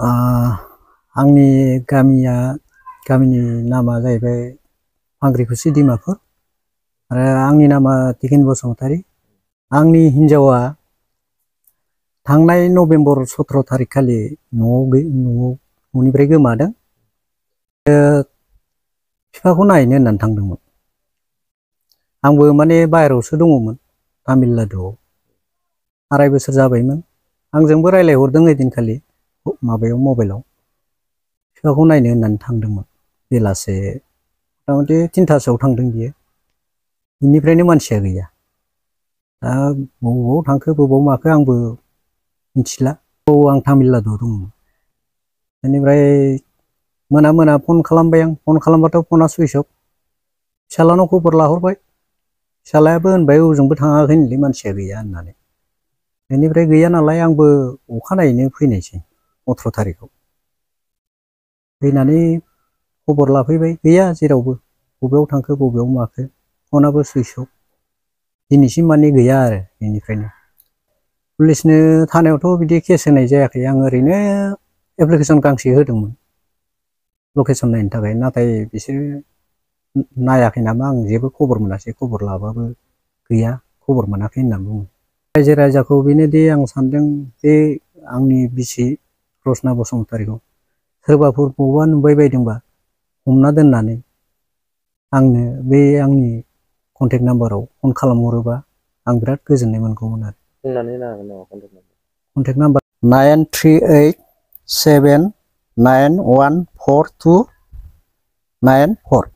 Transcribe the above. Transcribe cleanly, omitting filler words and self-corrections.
आंनि गामिनि नामा जाहैबाय फांग्रिखुसि डिमापुर आरो आंनि नामा तिकिन बसुमतारी। आंनि हिन्जावा थांनाय नभेम्बर 17 तारिख खालि न'निफ्राय गोमादों। बिफाखौ नायनो होननानै थांदोंमोन। आंबो माने बाहेरायावसो दङमोन तामिलनाडुआव। 2.5 बोसोर जाबायमोन। आंजोंबो रायलायहरदों ओइदिनखालि माबायाव मबाइलाव। बिफाखौ नायनो होननानै थांदोंमोन बेलासे मथा-मथि 3थासोआव थांदों बियो। बिनिफ्रायनो मानसिया गैया। दा बबाव थांखो बबाव माखो आंबो मिथिला। आं तामिलनाडुआव दंमोन। बेनिफ्राय मोना फन खालामबाय आं। फन खालामबाथ' फना सुइस अफ। फिसालानाव खबर लाहरबाय। फिसालायाबो होनबाय ओजोंबो थाङाखैनोलै मानसिया गैया होननानै। बेनिफ्राय गैया नालाय आंबो अखानायैनो फैनायसै 18 तारिखआव। फैनानै खबर लाफैबाय, गैया जेरावबो। बबेयाव थांखो बबेयाव माखो फनाबो सुइस अफ। दिनैसिम माने गैया आरो बेनिफ्रायनो। पुलिसनो थानायावथ' बिदि केस होनाय जायाखै। आं ओरैनो एप्लिकेसन गांसे होदोंमोन लकेसन नायनो थाखाय। नाथाय बिसोरो नायाखै नामा आं जेबो खबर मोनासै। खबर लाबाबो गैया, खबर मोनाखै होनना बुङो। रायजो राजाखौ बेनोदि आं सानदों बे आंनि बिसि रसना बसुमतारीखौ सोरबाफोर बबावबा नुबाय बायदोंबा हमना दोननानै आंनो बे आंनि कन्टेक्ट नाम्बाराव फन खालामहरोबा आं बिराद गोजोननाय मोनगौमोन आरो। बुंनानै होनो हागोन नामा कन्टेक्ट नाम्बार 9387914294